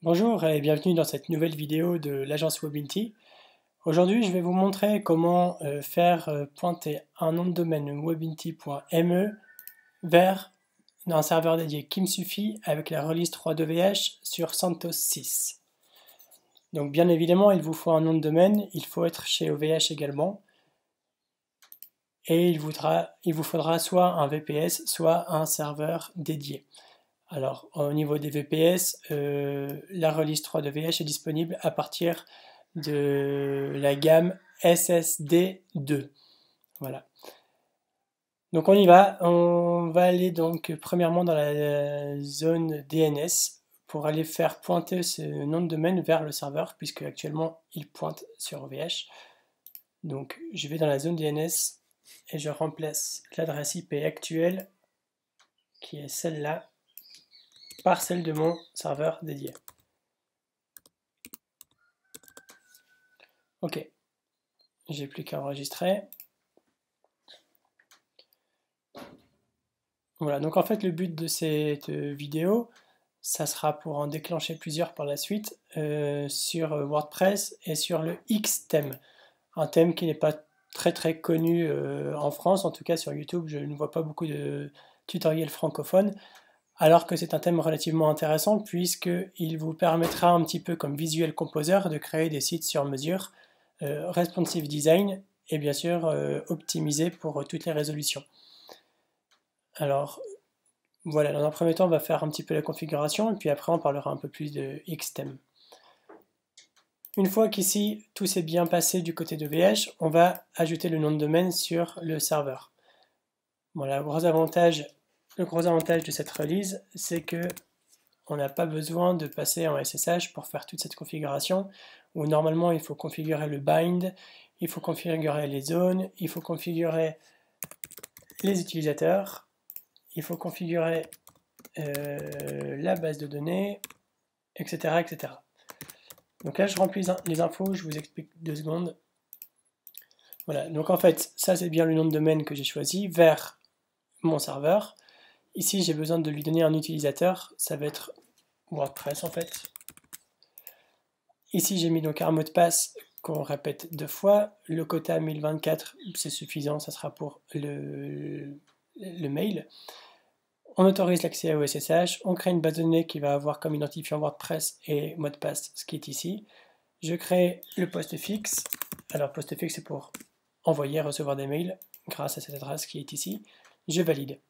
Bonjour et bienvenue dans cette nouvelle vidéo de l'agence Webinty. Aujourd'hui, je vais vous montrer comment faire pointer un nom de domaine webinty.me vers un serveur dédié qui me suffit avec la release 3.2vh sur CentOS 6. Donc bien évidemment, il vous faut un nom de domaine, il faut être chez OVH également, et il vous faudra soit un VPS, soit un serveur dédié. Alors, au niveau des VPS, la release 3.2vh est disponible à partir de la gamme SSD2. Voilà. Donc on y va. On va aller donc premièrement dans la zone DNS pour aller faire pointer ce nom de domaine vers le serveur, puisque actuellement il pointe sur OVH. Donc je vais dans la zone DNS et je remplace l'adresse IP actuelle, qui est celle-là, par celle de mon serveur dédié. Ok, j'ai plus qu'à enregistrer. Voilà, donc en fait le but de cette vidéo, ça sera pour en déclencher plusieurs par la suite sur WordPress et sur le X-Theme, un thème qui n'est pas très connu en France, en tout cas sur YouTube je ne vois pas beaucoup de tutoriels francophones, alors que c'est un thème relativement intéressant puisqu'il vous permettra un petit peu comme Visual Composer de créer des sites sur mesure, responsive design et bien sûr optimisé pour toutes les résolutions. Alors voilà, dans un premier temps on va faire un petit peu la configuration et puis après on parlera un peu plus de X-Theme. Une fois qu'ici tout s'est bien passé du côté de VH, on va ajouter le nom de domaine sur le serveur. Voilà, le gros avantage de cette release, c'est que on n'a pas besoin de passer en SSH pour faire toute cette configuration, où normalement il faut configurer le bind, il faut configurer les zones, il faut configurer les utilisateurs, il faut configurer la base de données, etc., etc. Donc là je remplis les infos, je vous explique 2 secondes. Voilà, donc en fait ça c'est bien le nom de domaine que j'ai choisi, vers mon serveur. Ici j'ai besoin de lui donner un utilisateur, ça va être WordPress en fait. Ici j'ai mis donc un mot de passe qu'on répète 2 fois, le quota 1024 c'est suffisant, ça sera pour le mail. On autorise l'accès au SSH, on crée une base de données qui va avoir comme identifiant WordPress et mot de passe ce qui est ici. Je crée le postfix, alors postfix c'est pour envoyer et recevoir des mails grâce à cette adresse qui est ici. Je valide.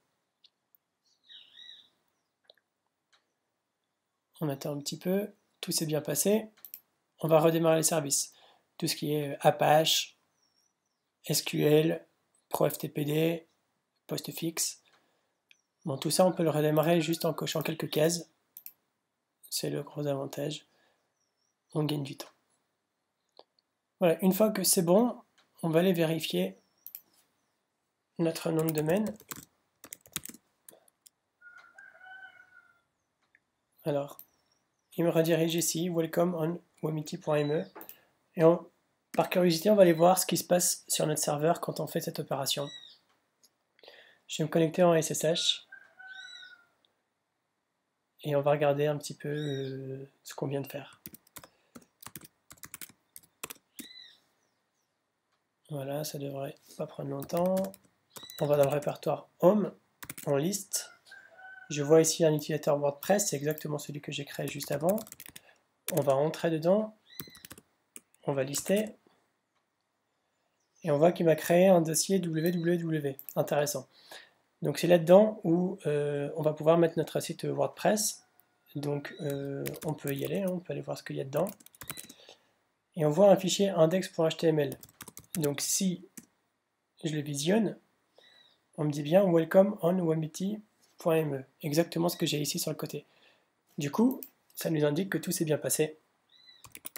On attend un petit peu, tout s'est bien passé. On va redémarrer les services. Tout ce qui est Apache, SQL, ProFTPD, postfix. Bon, tout ça, on peut le redémarrer juste en cochant quelques cases. C'est le gros avantage. On gagne du temps. Voilà, une fois que c'est bon, on va aller vérifier notre nom de domaine. Alors, il me redirige ici, welcome on webinty.me. Et par curiosité, on va aller voir ce qui se passe sur notre serveur quand on fait cette opération. Je vais me connecter en SSH. Et on va regarder un petit peu ce qu'on vient de faire. Voilà, ça devrait pas prendre longtemps. On va dans le répertoire Home, en liste. Je vois ici un utilisateur WordPress, c'est exactement celui que j'ai créé juste avant. On va entrer dedans, on va lister, et on voit qu'il m'a créé un dossier www. Intéressant. Donc c'est là-dedans où on va pouvoir mettre notre site WordPress. Donc on peut y aller, hein, on peut aller voir ce qu'il y a dedans. Et on voit un fichier index.html. Donc si je le visionne, on me dit bien welcome on webinty.me, exactement ce que j'ai ici sur le côté. Du coup, ça nous indique que tout s'est bien passé,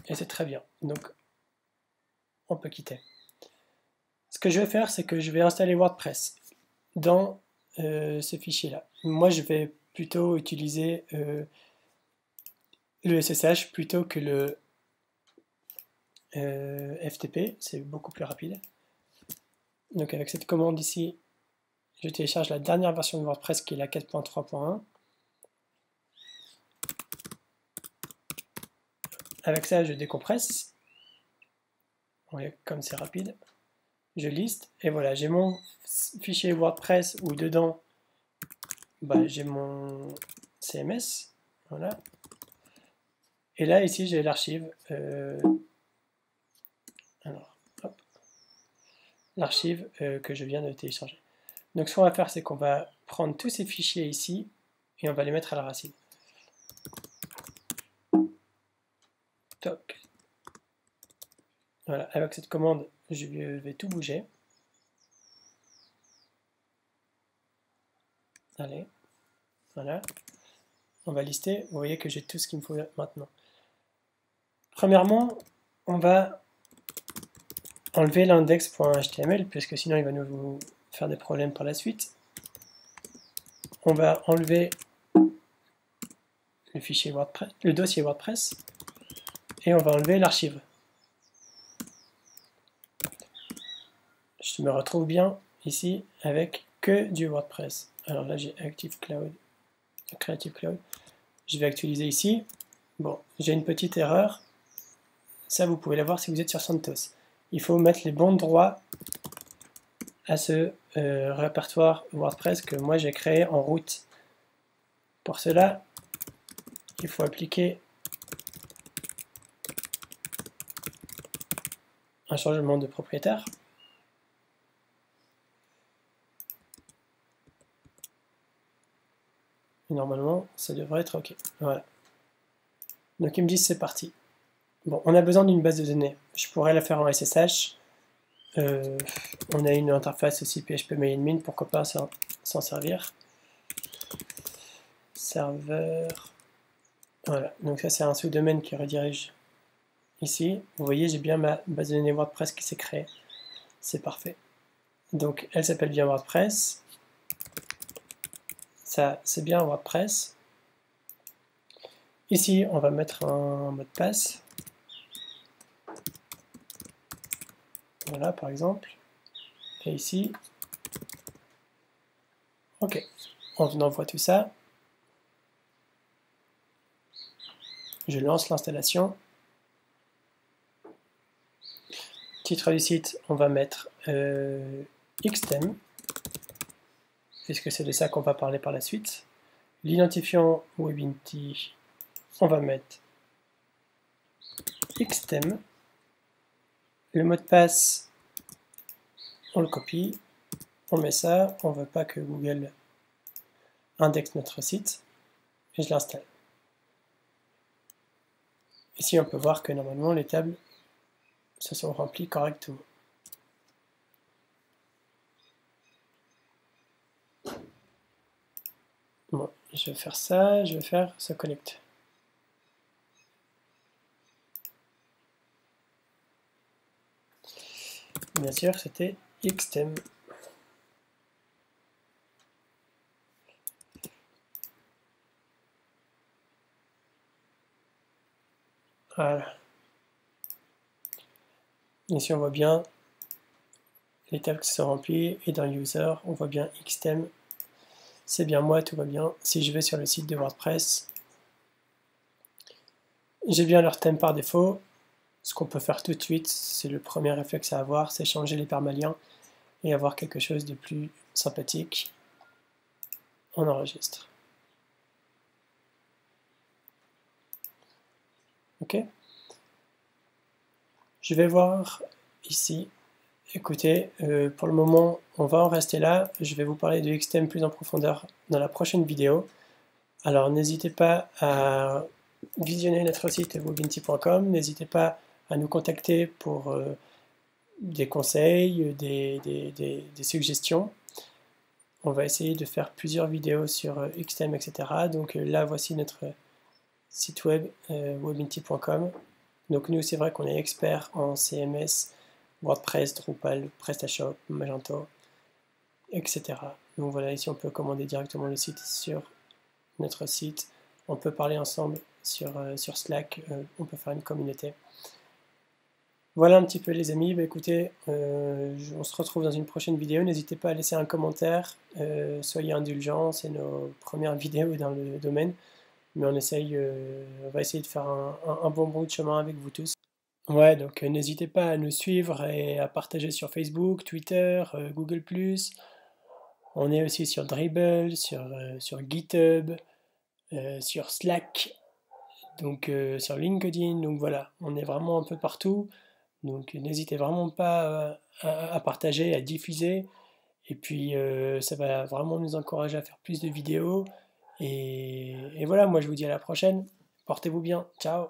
et c'est très bien. Donc, on peut quitter. Ce que je vais faire, c'est que je vais installer WordPress dans ce fichier-là. Moi, je vais plutôt utiliser le SSH plutôt que le FTP, c'est beaucoup plus rapide. Donc avec cette commande ici, je télécharge la dernière version de WordPress qui est la 4.3.1. avec ça, je décompresse. Vous voyez comme c'est rapide. Je liste, et voilà, j'ai mon fichier WordPress où dedans, j'ai mon CMS. Voilà. Et là, ici, j'ai l'archive. L'archive que je viens de télécharger. Donc, ce qu'on va faire, c'est qu'on va prendre tous ces fichiers ici et on va les mettre à la racine. Toc. Voilà, avec cette commande, je vais tout bouger. Allez, voilà. On va lister. Vous voyez que j'ai tout ce qu'il me faut maintenant. Premièrement, on va enlever l'index.html puisque sinon il va nous faire des problèmes par la suite. On va enlever le fichier WordPress, le dossier WordPress, et on va enlever l'archive. Je me retrouve bien ici avec que du WordPress. Alors là j'ai Creative Cloud. Je vais actualiser ici. Bon, j'ai une petite erreur. Ça vous pouvez la voir si vous êtes sur CentOS. Il faut mettre les bons droits à ce répertoire WordPress que moi j'ai créé en route. Pour cela, il faut appliquer un changement de propriétaire. Et normalement, ça devrait être OK. Voilà. Donc ils me disent c'est parti. Bon, on a besoin d'une base de données. Je pourrais la faire en SSH. On a une interface aussi PHP-MyAdmin, pourquoi pas s'en servir. Serveur. Voilà, donc ça c'est un sous-domaine qui redirige ici. Vous voyez, j'ai bien ma base de données WordPress qui s'est créée. C'est parfait. Donc elle s'appelle bien WordPress. Ça, c'est bien WordPress. Ici, on va mettre un mot de passe. Voilà, par exemple. Et ici, OK. On envoie tout ça. Je lance l'installation. Titre du site, on va mettre Xtheme, puisque c'est de ça qu'on va parler par la suite. L'identifiant Webinti, on va mettre Xtheme. Le mot de passe, on le copie, on met ça, on ne veut pas que Google indexe notre site, et je l'installe. Ici, on peut voir que normalement, les tables se sont remplies correctement. Bon, je vais faire ça, je vais faire se connecte. Bien sûr, c'était Xtheme. Voilà. Ici, on voit bien les tables qui sont remplies, et dans User, on voit bien Xtheme. C'est bien moi, tout va bien. Si je vais sur le site de WordPress, j'ai bien leur thème par défaut. Ce qu'on peut faire tout de suite, c'est le premier réflexe à avoir, c'est changer les permaliens et avoir quelque chose de plus sympathique. On enregistre. OK. Je vais voir ici. Écoutez, pour le moment, on va en rester là. Je vais vous parler de Xtheme plus en profondeur dans la prochaine vidéo. Alors, n'hésitez pas à visionner notre site webinti.com. N'hésitez pas à nous contacter pour des conseils, des suggestions. On va essayer de faire plusieurs vidéos sur Xtheme, etc. Donc là, voici notre site web, webinti.com. Donc nous, c'est vrai qu'on est expert en CMS, WordPress, Drupal, PrestaShop, Magento, etc. Donc voilà, ici on peut commander directement le site sur notre site. On peut parler ensemble sur Slack, on peut faire une communauté. Voilà un petit peu les amis, écoutez, on se retrouve dans une prochaine vidéo, n'hésitez pas à laisser un commentaire, soyez indulgents, c'est nos premières vidéos dans le domaine, mais on va essayer de faire un bon bout de chemin avec vous tous. Ouais, donc n'hésitez pas à nous suivre et à partager sur Facebook, Twitter, Google+. On est aussi sur Dribbble, sur GitHub, sur Slack, donc sur LinkedIn. Donc voilà, on est vraiment un peu partout. Donc n'hésitez vraiment pas à partager, à diffuser. Et puis ça va vraiment nous encourager à faire plus de vidéos. Et voilà, moi je vous dis à la prochaine. Portez-vous bien. Ciao.